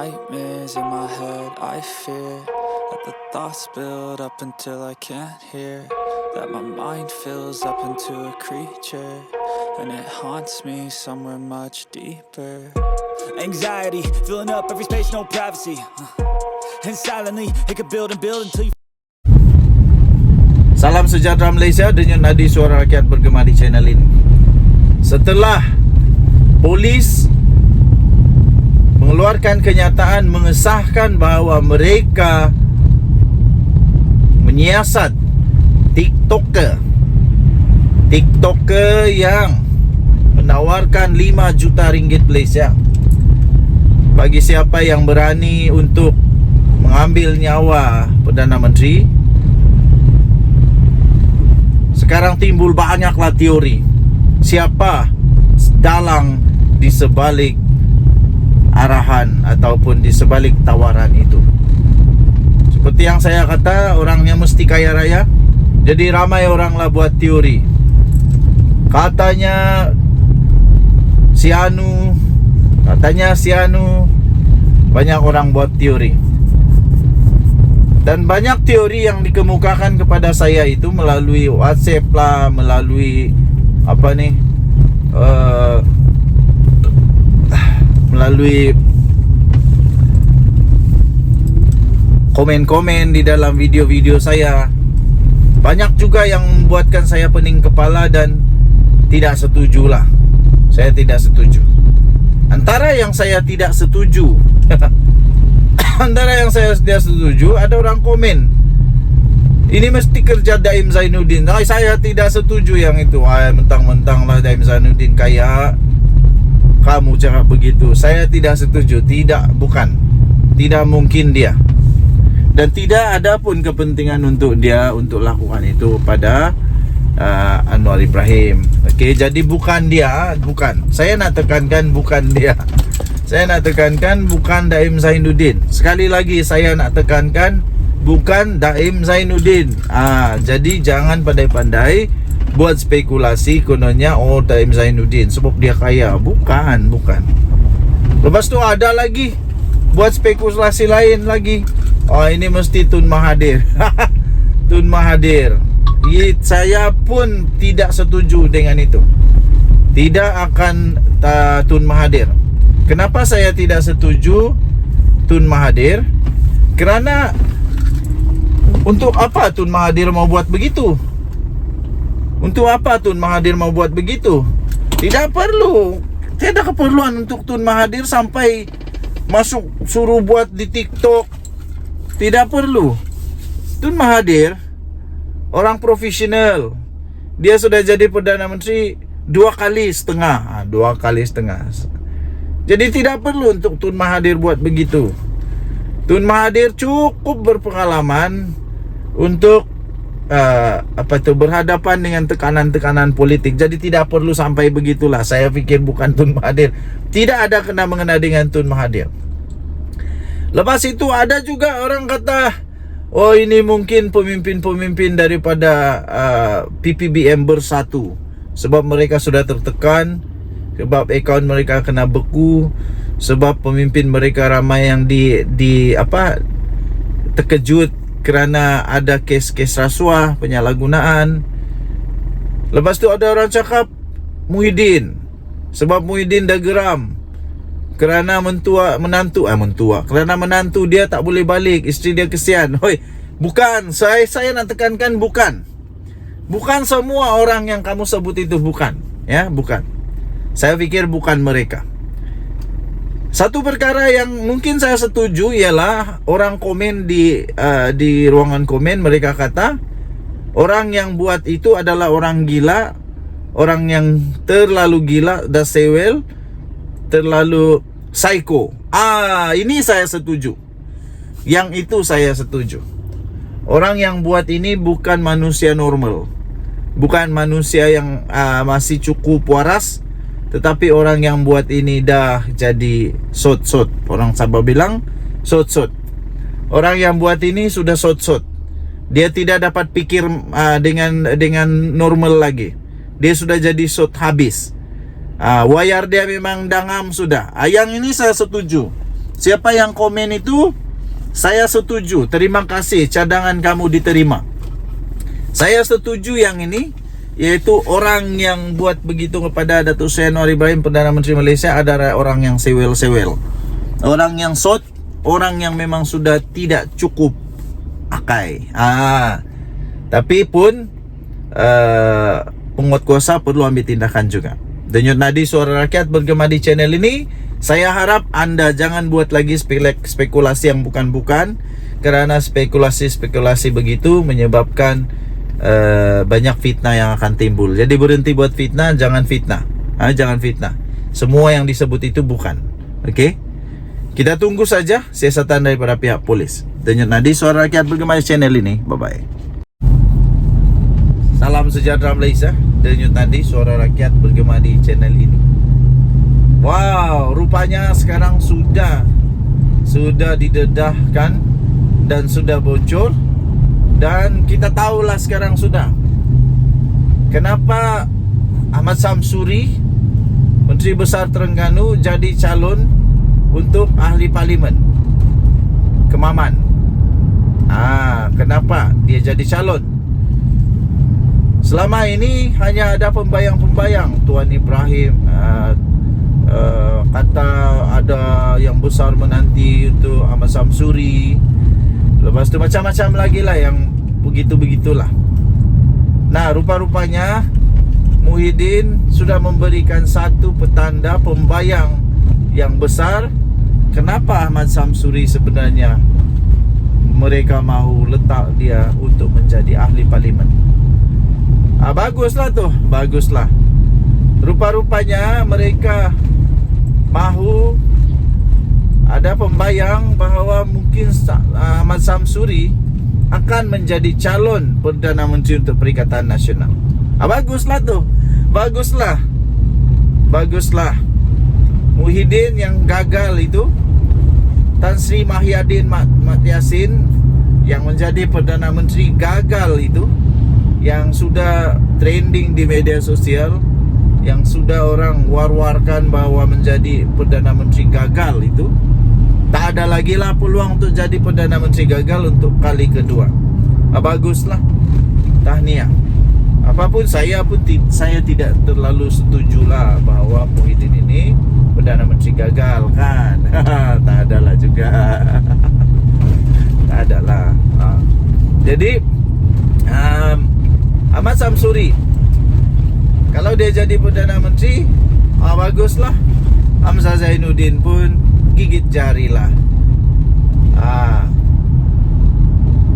nightmares in my head, I fear that the thoughts build up until I can't hear, that my mind fills up into a creature, and it haunts me somewhere much deeper. Anxiety, filling up every space, no privacy, and silently, it could build and build until you... Salam sejahtera Malaysia, denyut nadi suara rakyat bergema di channel ini. Setelah polis mengeluarkan kenyataan mengesahkan bahawa mereka menyiasat TikToker yang menawarkan 5 juta ringgit Malaysia bagi siapa yang berani untuk mengambil nyawa Perdana Menteri. Sekarang timbul banyaklah teori siapa dalang di sebalik arahan ataupun di sebalik tawaran itu. Seperti yang saya kata, orangnya mesti kaya raya. Jadi ramai oranglah buat teori. Katanya si Anu, banyak orang buat teori. Dan banyak teori yang dikemukakan kepada saya itu melalui WhatsApp lah, melalui melalui komen-komen di dalam video-video saya. Banyak juga yang membuatkan saya pening kepala dan tidak setuju lah. Saya tidak setuju. Antara yang saya tidak setuju ada orang komen, ini mesti kerja Daim Zainuddin. Saya tidak setuju yang itu. Mentang-mentang lah Daim Zainuddin kaya, kamu cakap begitu. Saya tidak setuju. Bukan. Tidak mungkin dia. Dan tidak ada pun kepentingan untuk dia untuk lakukan itu pada Anwar Ibrahim. Okey, jadi bukan dia, bukan. Saya nak tekankan bukan dia. Saya nak tekankan bukan Daim Zainuddin. Sekali lagi saya nak tekankan bukan Daim Zainuddin. Jadi jangan pandai-pandai buat spekulasi kononnya Daim Zainuddin sebab dia kaya. Bukan. Lepas tu ada lagi buat spekulasi lain lagi. Ini mesti Tun Mahathir. Tun Mahathir. Saya pun tidak setuju dengan itu. Tidak akan Tun Mahathir. Kenapa saya tidak setuju Tun Mahathir? Kerana untuk apa Tun Mahathir mau buat begitu? Untuk apa Tun Mahathir mau buat begitu? Tidak perlu. Tidak ada keperluan untuk Tun Mahathir sampai masuk suruh buat di TikTok. Tidak perlu. Tun Mahathir orang profesional. Dia sudah jadi Perdana Menteri 2 kali setengah. Jadi tidak perlu untuk Tun Mahathir buat begitu. Tun Mahathir cukup berpengalaman untuk berhadapan dengan tekanan-tekanan politik. Jadi tidak perlu sampai begitulah. Saya fikir bukan Tun Mahathir. Tidak ada kena-mengena dengan Tun Mahathir. Lepas itu ada juga orang kata, ini mungkin pemimpin-pemimpin daripada PPBM bersatu. Sebab mereka sudah tertekan, sebab akaun mereka kena beku, sebab pemimpin mereka ramai yang terkejut kerana ada kes-kes rasuah, penyalahgunaan. Lepas tu ada orang cakap Muhyiddin, sebab Muhyiddin dah geram kerana menantu dia tak boleh balik, isteri dia kesian. Bukan, saya nak tekankan bukan. Bukan semua orang yang kamu sebut itu, bukan. Ya, bukan. Saya fikir bukan mereka. Satu perkara yang mungkin saya setuju ialah orang komen di ruangan komen, mereka kata orang yang buat itu adalah orang gila, orang yang terlalu gila, dah sewel, terlalu psycho. Ini saya setuju. Yang itu saya setuju. Orang yang buat ini bukan manusia normal, bukan manusia yang masih cukup waras, tetapi orang yang buat ini dah jadi sot-sot. Orang Sabah bilang sot-sot. Orang yang buat ini sudah sot-sot. Dia tidak dapat pikir dengan normal lagi. Dia sudah jadi sot habis. Wayar dia memang dangam sudah. Yang ini saya setuju. Siapa yang komen itu, saya setuju. Terima kasih, cadangan kamu diterima. Saya setuju yang ini, yaitu orang yang buat begitu kepada Datuk Seri Anwar Ibrahim, Perdana Menteri Malaysia, adalah orang yang sewel-sewel, orang yang sot, orang yang memang sudah tidak cukup akai. Tapi pun penguat kuasa perlu ambil tindakan juga. Denyut nadi suara rakyat bergema di channel ini. Saya harap anda jangan buat lagi spekulasi yang bukan-bukan, kerana spekulasi-spekulasi begitu menyebabkan banyak fitnah yang akan timbul. Jadi berhenti buat fitnah, jangan fitnah. Jangan fitnah. Semua yang disebut itu bukan. Okey? Kita tunggu saja siasatan daripada pihak polis. Denyut nadi suara rakyat bergema di channel ini. Bye-bye. Salam sejahtera Malaysia. Denyut nadi suara rakyat bergema di channel ini. Wow, rupanya sekarang sudah didedahkan dan sudah bocor. Dan kita tahulah sekarang sudah kenapa Ahmad Samsuri, Menteri Besar Terengganu, jadi calon untuk ahli parlimen Kemaman. Kenapa dia jadi calon? Selama ini hanya ada pembayang-pembayang. Tuan Ibrahim kata ada yang besar menanti untuk Ahmad Samsuri. Lepas tu macam-macam lagi lah yang begitu-begitulah. Nah, rupa-rupanya Muhyiddin sudah memberikan satu petanda pembayang yang besar. Kenapa Ahmad Samsuri sebenarnya mereka mahu letak dia untuk menjadi ahli parlimen? Baguslah tu, baguslah. Rupa-rupanya mereka mahu ada pembayang bahawa mungkin Ahmad Samsuri akan menjadi calon Perdana Menteri untuk Perikatan Nasional. Baguslah tu. Baguslah. Muhyiddin yang gagal itu, Tan Sri Mahyadin Mat Yassin yang menjadi Perdana Menteri gagal itu, yang sudah trending di media sosial, yang sudah orang war-warkan bahawa menjadi Perdana Menteri gagal itu, tak ada lagi lah peluang untuk jadi Perdana Menteri gagal untuk kali kedua. Baguslah. Tahniah. Apapun saya tidak terlalu setujulah bahawa Muhyiddin ini Perdana Menteri gagal kan. Tak adalah juga. Tak adalah. Jadi Ahmad Samsuri, kalau dia jadi Perdana Menteri, baguslah. Hamzah Zainuddin pun gigit jari lah.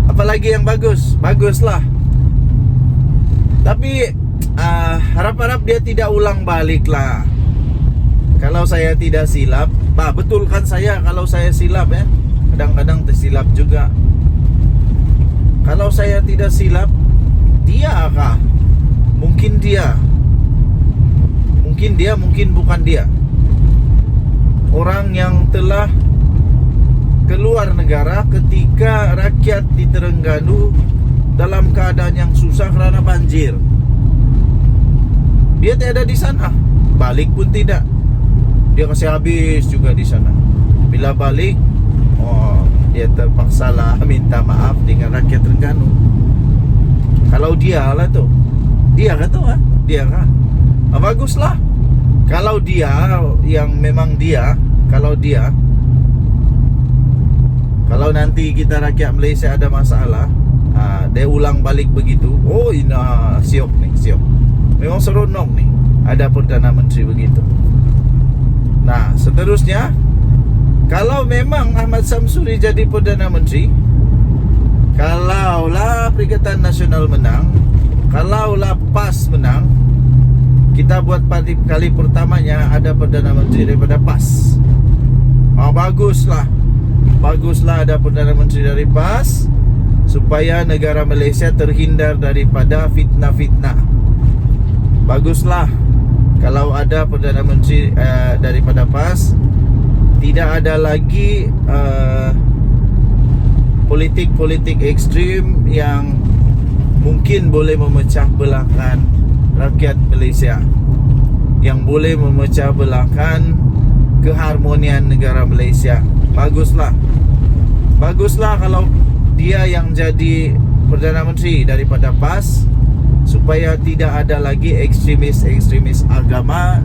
Apalagi yang bagus? Baguslah. Tapi harap-harap dia tidak ulang balik lah. Kalau saya tidak silap, betulkan saya kalau saya silap ya. Kadang-kadang tersilap juga. Kalau saya tidak silap, dia kah? Mungkin dia, mungkin bukan dia. Orang yang telah keluar negara ketika rakyat di Terengganu dalam keadaan yang susah kerana banjir. Dia tidak ada di sana. Balik pun tidak. Dia kasih habis juga di sana. Bila balik, dia terpaksalah minta maaf dengan rakyat Terengganu. Kalau dia lah tu, dia kata dia kan. Baguslah. Kalau dia yang memang dia, kalau nanti kita rakyat Malaysia ada masalah, dia ulang balik begitu, siok ni, siok. Memang seronok ni ada Perdana Menteri begitu. Nah, seterusnya, kalau memang Ahmad Samsuri jadi Perdana Menteri, kalaulah Perikatan Nasional menang, kalaulah PAS menang, kita buat kali pertamanya ada Perdana Menteri daripada PAS. Baguslah ada Perdana Menteri dari PAS, supaya negara Malaysia terhindar daripada fitnah-fitnah. Baguslah kalau ada Perdana Menteri daripada PAS. Tidak ada lagi politik-politik ekstrim yang mungkin boleh memecah belahkan rakyat Malaysia, yang boleh memecah belahkan keharmonian negara Malaysia. Baguslah kalau dia yang jadi Perdana Menteri daripada PAS, supaya tidak ada lagi ekstremis agama